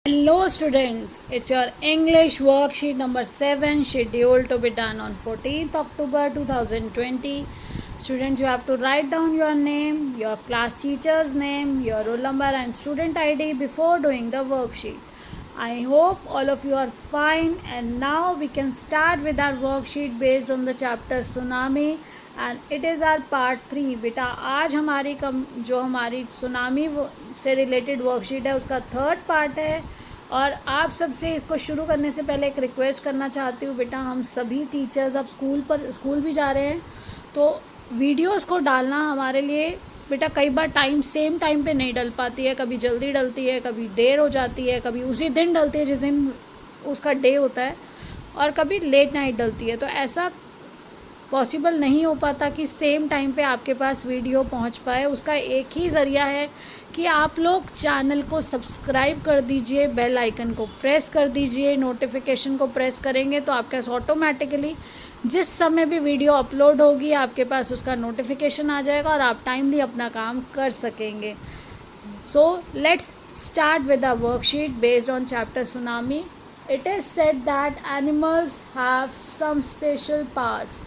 Hello students, it's your English worksheet number 7 scheduled to be done on 14th October 2020. Students, you have to write down your name, your class teacher's name, your roll number and student ID before doing the worksheet. I hope all of you are fine and now we can start with our worksheet based on the chapter Tsunami and it is our part 3. बेटा आज हमारी जो हमारी tsunami से related worksheet है उसका third part है. और आप सबसे इसको शुरू करने से पहले एक रिक्वेस्ट करना चाहती हूँ. बेटा हम सभी टीचर्स अब स्कूल भी जा रहे हैं तो वीडियोस को डालना हमारे लिए बेटा कई बार सेम टाइम पे नहीं डल पाती है. कभी जल्दी डलती है, कभी देर हो जाती है, कभी उसी दिन डलती है जिस दिन उसका डे होता है, और कभी लेट नाइट डलती है. तो ऐसा पॉसिबल नहीं हो पाता कि सेम टाइम पे आपके पास वीडियो पहुंच पाए. उसका एक ही ज़रिया है कि आप लोग चैनल को सब्सक्राइब कर दीजिए, बेल आइकन को प्रेस कर दीजिए. नोटिफिकेशन को प्रेस करेंगे तो आपके पास ऑटोमेटिकली जिस समय भी वीडियो अपलोड होगी आपके पास उसका नोटिफिकेशन आ जाएगा और आप टाइमली अपना काम कर सकेंगे. So let's start with the worksheet based on chapter tsunami. It is said that animals have some special powers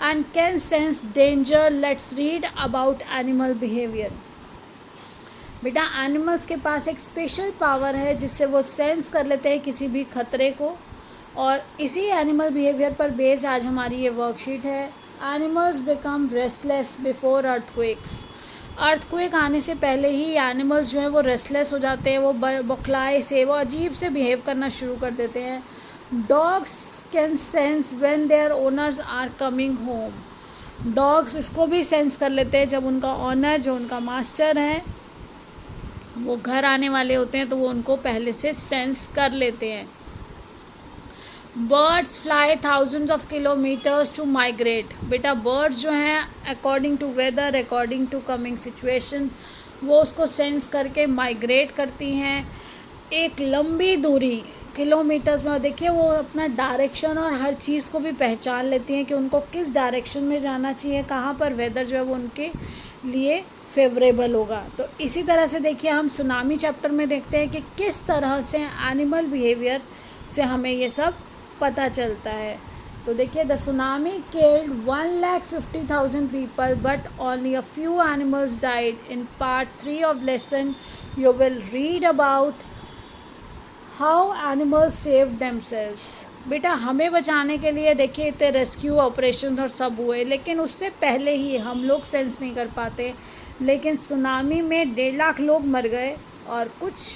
and can sense danger. Let's read about animal behavior. बेटा एनिमल्स के पास एक स्पेशल पावर है जिससे वो sense कर लेते हैं किसी भी खतरे को, और इसी एनिमल बिहेवियर पर बेस्ड आज हमारी ये वर्कशीट है. Animals become restless before earthquakes. Earthquake आने से पहले ही एनिमल्स जो है वो रेस्टलेस हो जाते हैं, वो बौखलाए से वो अजीब से बिहेव करना शुरू कर देते हैं. Dogs can sense when their owners are coming home. Dogs इसको भी सेंस कर लेते हैं जब उनका ऑनर, जो उनका मास्टर है, वो घर आने वाले होते हैं तो वो उनको पहले से सेंस कर लेते हैं. Birds fly thousands of kilometres to migrate. बेटा बर्ड्स जो हैं according to weather, according to coming situation, वो उसको सेंस करके माइग्रेट करती हैं एक लंबी दूरी किलोमीटर्स में. और देखिए वो अपना डायरेक्शन और हर चीज़ को भी पहचान लेती हैं कि उनको किस डायरेक्शन में जाना चाहिए, कहाँ पर वेदर जो है वो उनके लिए फेवरेबल होगा. तो इसी तरह से देखिए हम सुनामी चैप्टर में देखते हैं कि किस तरह से एनिमल बिहेवियर से हमें ये सब पता चलता है. तो देखिए the tsunami killed 1,50,000 people but only a few animals died. In part 3 of lesson you will read about how animals save themselves. बेटा हमें बचाने के लिए देखिए इतने रेस्क्यू ऑपरेशन और सब हुए, लेकिन उससे पहले ही हम लोग सेंस नहीं कर पाते. लेकिन सुनामी में 1.5 लाख लोग मर गए और कुछ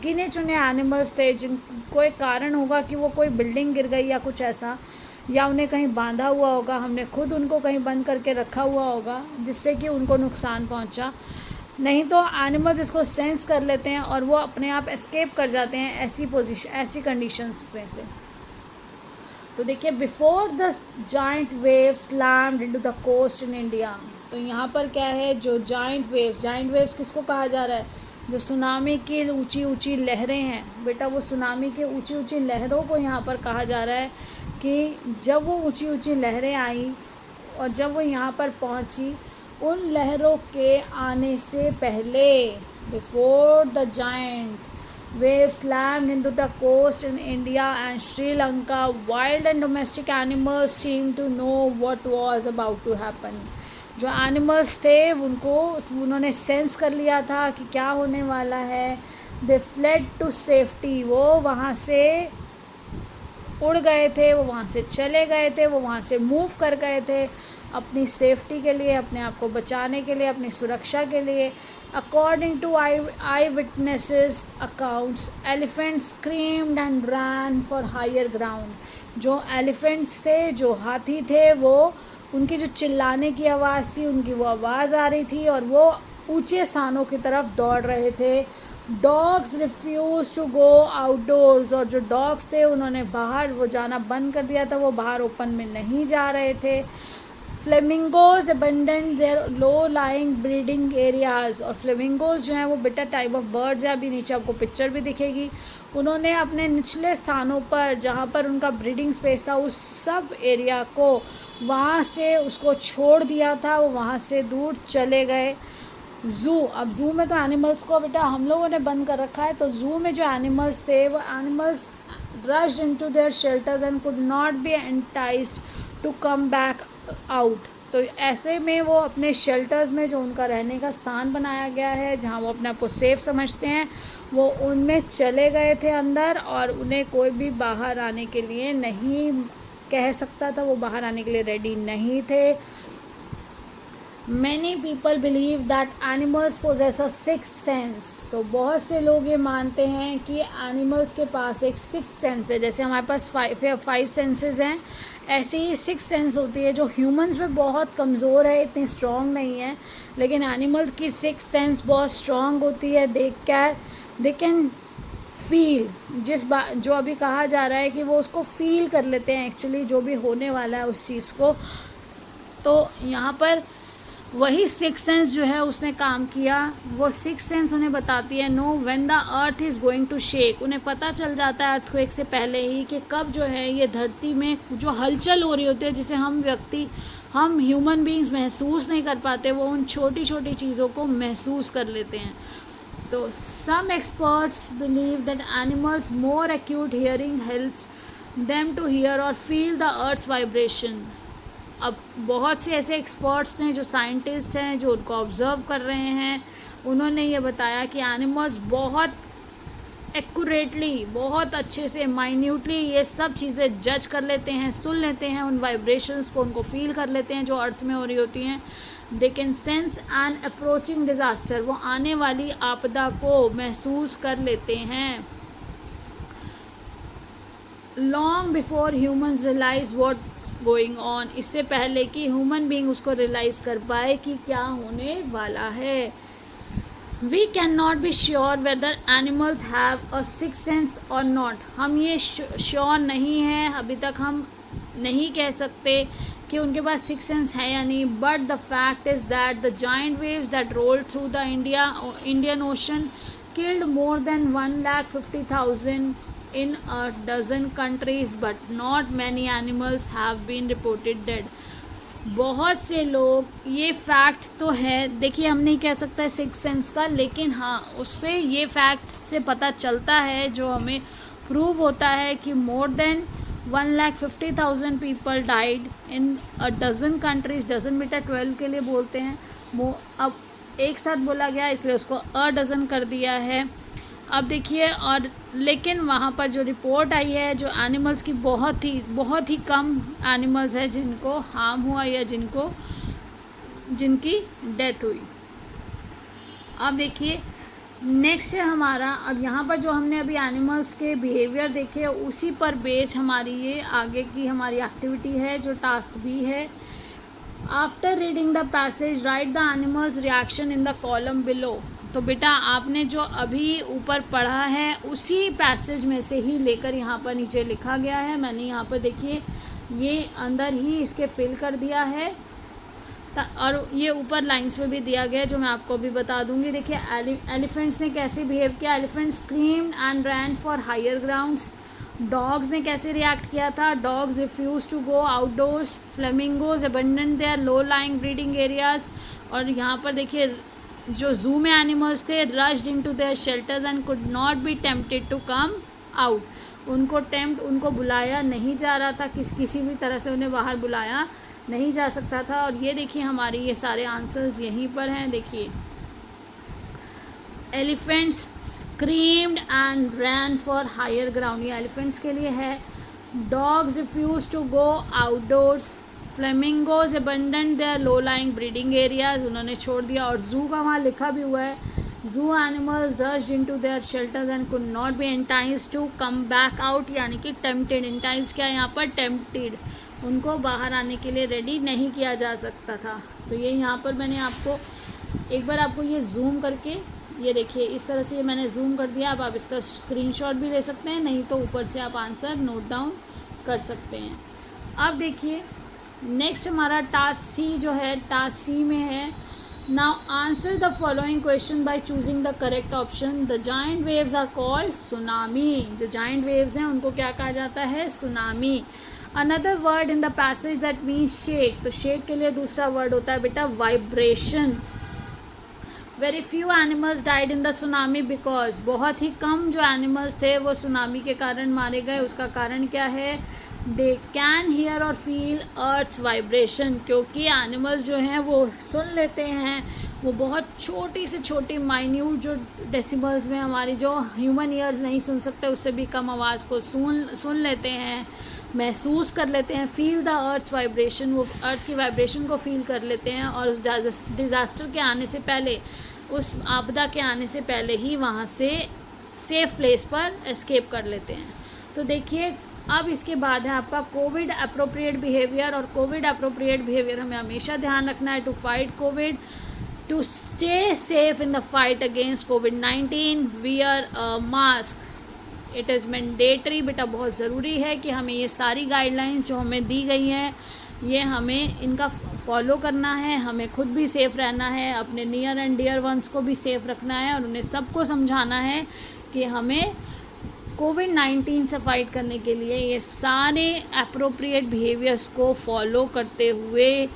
गिने चुने एनिमल्स थे जिनको एक कारण होगा कि वो कोई बिल्डिंग गिर गई या कुछ ऐसा, या उन्हें कहीं बांधा हुआ होगा, हमने खुद उनको कहीं बंद करके रखा हुआ होगा जिससे कि उनको नुकसान पहुंचा. नहीं तो एनिमल्स इसको सेंस कर लेते हैं और वो अपने आप एस्केप कर जाते हैं ऐसी कंडीशंस में से. तो देखिए before the giant waves slammed into the coast in India. तो यहाँ पर क्या है, जो जाइंट वेव्स किसको कहा जा रहा है, जो सुनामी की ऊंची ऊंची लहरें हैं. बेटा वो सुनामी की ऊंची ऊंची लहरों को यहाँ पर कहा जा रहा है कि जब वो ऊंची ऊंची लहरें आई और जब वो यहाँ पर पहुँची, उन लहरों के आने से पहले, before the giant wave slammed into the coast in India and Sri Lanka, wild and domestic animals seem to know what was about to happen. जो एनिमल्स थे उन्होंने सेंस कर लिया था कि क्या होने वाला है. They fled to safety. वो वहाँ से उड़ गए थे, वो वहाँ से चले गए थे, वो वहाँ से मूव कर गए थे अपनी सेफ्टी के लिए, अपने आप को बचाने के लिए, अपनी सुरक्षा के लिए. According to eye witnesses accounts, elephants screamed and ran for higher ground. जो एलिफेंट्स थे, जो हाथी थे, वो उनकी जो चिल्लाने की आवाज़ थी, उनकी वो आवाज़ आ रही थी और वो ऊंचे स्थानों की तरफ दौड़ रहे थे. Dogs refused to go outdoors. और जो डॉग्स थे उन्होंने बाहर वो जाना बंद कर दिया था, वो बाहर ओपन में नहीं जा रहे थे. Flamingos abandoned their low lying breeding areas. और फ्लेमिंगोज जो हैं वो बेटा टाइप ऑफ बर्ड्स है, अभी नीचे आपको पिक्चर भी दिखेगी. उन्होंने अपने निचले स्थानों पर जहाँ पर उनका ब्रीडिंग स्पेस था उस सब एरिया को वहाँ से उसको छोड़ दिया था, वो वहाँ से दूर चले गए. ज़ू, अब ज़ू में तो एनिमल्स को बेटा हम लोगों ने बंद कर रखा है, तो ज़ू में जो एनिमल्स थे वो animals rushed into their shelters and could not be enticed to come back out। तो ऐसे में वो अपने शेल्टर्स में जो उनका रहने का स्थान बनाया गया है, जहाँ वो अपने आप को सेफ समझते हैं, वो उनमें चले गए थे अंदर, और उन्हें कोई भी बाहर आने के लिए नहीं कह सकता था, वो बाहर आने के लिए रेडी नहीं थे। Many people believe that animals possess a sixth sense। तो बहुत से लोग ये मानते हैं कि एनिमल्स के पास एक सिक्स सेंस है। जैसे हमारे पास फाइव सेंसेस हैं, ऐसे ही सिक्स सेंस होती है जो ह्यूमंस में बहुत कमज़ोर है, इतनी स्ट्रॉन्ग नहीं है, लेकिन एनिमल्स की सिक्स सेंस बहुत स्ट्रॉन्ग होती है। दे कैन फील, जो अभी कहा जा रहा है कि वो उसको फील कर लेते हैं एक्चुअली, जो भी होने वाला है उस चीज़ को। तो यहाँ पर वही सिक्स सेंस जो है उसने काम किया। वो सिक्स सेंस उन्हें बताती है know when the earth is going to shake. उन्हें पता चल जाता है अर्थक्वेक से पहले ही कि कब जो है ये धरती में जो हलचल हो रही होती है, जिसे हम ह्यूमन बीइंग्स महसूस नहीं कर पाते, वो उन छोटी छोटी चीज़ों को महसूस कर लेते हैं। तो some experts believe that animals more acute hearing helps them to hear और फील द अर्थ्स वाइब्रेशन। अब बहुत से ऐसे एक्सपर्ट्स ने, जो साइंटिस्ट हैं, जो उनको ऑब्ज़र्व कर रहे हैं, उन्होंने ये बताया कि एनिमल्स बहुत एक्यूरेटली, बहुत अच्छे से, माइन्यूटली ये सब चीज़ें जज कर लेते हैं, सुन लेते हैं, उन वाइब्रेशंस को उनको फील कर लेते हैं जो अर्थ में हो रही होती हैं। They can sense an approaching disaster, वो आने वाली आपदा को महसूस कर लेते हैं। Long before humans realise what's going on, इससे पहले कि ह्यूमन बीइंग उसको रियलाइज़ कर पाए कि क्या होने वाला है। We can not be sure whether animals have a six sense और नॉट। हम ये श्योर नहीं है, अभी तक हम नहीं कह सकते कि उनके पास सिक्स सेंस है या नहीं। But the fact is that the giant waves that rolled through the Indian ocean killed more than 150,000 in a dozen countries, but not many animals have been reported dead। बहुत से लोग, ये fact तो है, देखिए हम नहीं कह सकते सिक्स सेंस का, लेकिन हाँ उससे ये फैक्ट से पता चलता है, जो हमें प्रूव होता है कि more than 150,000 people died in a dozen countries. Dozen बेटा 12 के लिए बोलते हैं, वो अब एक साथ बोला गया इसलिए उसको अ डजन कर दिया है। अब देखिए, और लेकिन वहाँ पर जो रिपोर्ट आई है, जो एनिमल्स की बहुत ही कम एनिमल्स है जिनको हार्म हुआ या जिनकी डेथ हुई। अब देखिए नेक्स्ट है हमारा, अब यहाँ पर जो हमने अभी एनिमल्स के बिहेवियर देखे, उसी पर बेस हमारी ये आगे की हमारी एक्टिविटी है, जो टास्क भी है। After reading the passage right the animals reaction in the column below. तो बेटा आपने जो अभी ऊपर पढ़ा है उसी पैसेज में से ही लेकर यहाँ पर नीचे लिखा गया है। मैंने यहाँ पर देखिए ये अंदर ही इसके फिल कर दिया है, और ये ऊपर लाइंस में भी दिया गया है जो मैं आपको भी बता दूंगी। देखिए एलिफेंट्स ने कैसे बिहेव किया। Elephant screamed and ran for higher grounds. Dogs ने कैसे रिएक्ट किया था। Dogs refuse to go outdoors. Flamingos abandon their low lying breeding areas. और यहाँ पर देखिए जो जू में एनिमल्स थे, rushed into their shelters and could not be tempted to come out. उनको बुलाया नहीं जा रहा था, किसी भी तरह से उन्हें बाहर बुलाया नहीं जा सकता था। और ये देखिए हमारी ये सारे आंसर्स यहीं पर हैं। देखिए elephants screamed and ran for higher ground, ये एलिफेंट्स के लिए है। Dogs refuse to go outdoors. Flamingos abandon their low lying breeding areas, उन्होंने छोड़ दिया। और जू का वहाँ लिखा भी हुआ है, zoo animals rushed into their shelters and could not be enticed to come back out, यानी कि टेम्प्टेड। एंटाइज क्या यहाँ पर, टेम्प्टेड, उनको बाहर आने के लिए रेडी नहीं किया जा सकता था। तो ये यहाँ पर मैंने आपको एक बार आपको ये जूम करके, ये देखिए इस तरह से ये मैंने जूम कर दिया। अब आप इसका स्क्रीनशॉट भी ले सकते हैं, नहीं तो ऊपर से आप आंसर नोट डाउन कर सकते हैं। अब देखिए नेक्स्ट हमारा टास्क सी जो है, टास्क सी में है, now answer the following question by choosing the correct option. The giant waves are called tsunami. जो जाइंट वेव्स हैं उनको क्या कहा जाता है, tsunami. Another word in the passage that means shake, तो शेक के लिए दूसरा वर्ड होता है बेटा vibration. Very few animals died in the tsunami because बहुत ही कम जो एनिमल्स थे वो सुनामी के कारण मारे गए। उसका कारण क्या है? दे कैन हियर और फील अर्थ्स वाइब्रेशन, क्योंकि एनिमल्स जो हैं वो सुन लेते हैं, वो बहुत छोटी से छोटी माइन्यूट जो डेसिबल्स में हमारी जो ह्यूमन ईयर्स नहीं सुन सकते उससे भी कम आवाज़ को सुन लेते हैं, महसूस कर लेते हैं। फील द अर्थ्स वाइब्रेशन, वो अर्थ की वाइब्रेशन को फील कर लेते हैं और उस डिज़ास्टर के आने से पहले, उस आपदा के आने से पहले ही वहाँ से सेफ़ प्लेस पर एस्केप कर लेते हैं। तो देखिए अब इसके बाद है आपका कोविड अप्रोप्रिएट बिहेवियर। और कोविड अप्रोप्रिएट बिहेवियर हमें हमेशा ध्यान रखना है to fight covid, to stay safe in the fight against कोविड-19, wear a mask, it is mandatory. बेटा बहुत ज़रूरी है कि हमें ये सारी गाइडलाइंस जो हमें दी गई हैं ये हमें इनका फॉलो करना है, हमें खुद भी सेफ़ रहना है, अपने नियर एंड डियर वंस को भी सेफ़ रखना है और उन्हें सबको समझाना है कि हमें कोविड-19 से फाइट करने के लिए ये सारे अप्रोप्रिएट बिहेवियर्स को फॉलो करते हुए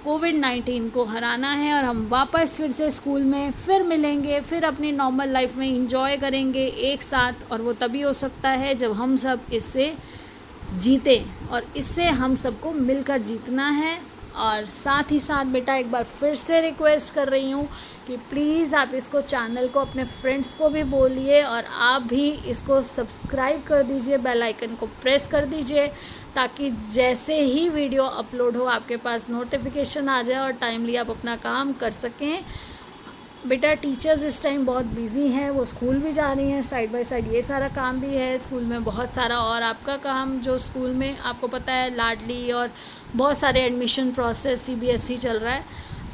कोविड-19 को हराना है और हम वापस फिर से स्कूल में फिर मिलेंगे, फिर अपनी नॉर्मल लाइफ में एंजॉय करेंगे एक साथ। और वो तभी हो सकता है जब हम सब इससे जीतें और इससे हम सबको मिलकर जीतना है। और साथ ही साथ बेटा एक बार फिर से रिक्वेस्ट कर रही हूँ कि प्लीज़ आप इसको चैनल को अपने फ्रेंड्स को भी बोलिए और आप भी इसको सब्सक्राइब कर दीजिए, बेल आइकन को प्रेस कर दीजिए ताकि जैसे ही वीडियो अपलोड हो आपके पास नोटिफिकेशन आ जाए और टाइमली आप अपना काम कर सकें। बेटा टीचर्स इस टाइम बहुत बिजी हैं, वो स्कूल भी जा रही हैं, साइड बाय साइड ये सारा काम भी है स्कूल में बहुत सारा। और आपका काम जो स्कूल में आपको पता है लाडली और बहुत सारे एडमिशन प्रोसेस CBSE चल रहा है,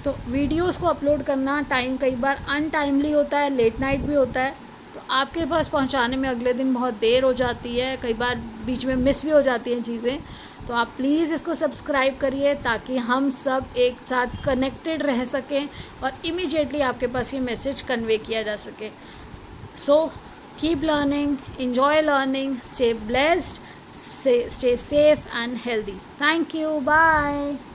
तो वीडियोस को अपलोड करना टाइम कई बार अनटाइमली होता है, लेट नाइट भी होता है, तो आपके पास पहुंचाने में अगले दिन बहुत देर हो जाती है, कई बार बीच में मिस भी हो जाती हैं चीज़ें। तो आप प्लीज़ इसको सब्सक्राइब करिए ताकि हम सब एक साथ कनेक्टेड रह सकें और इमीडिएटली आपके पास ये मैसेज कन्वे किया जा सके। So keep learning, enjoy learning, stay blessed, stay safe and healthy. Thank you. Bye.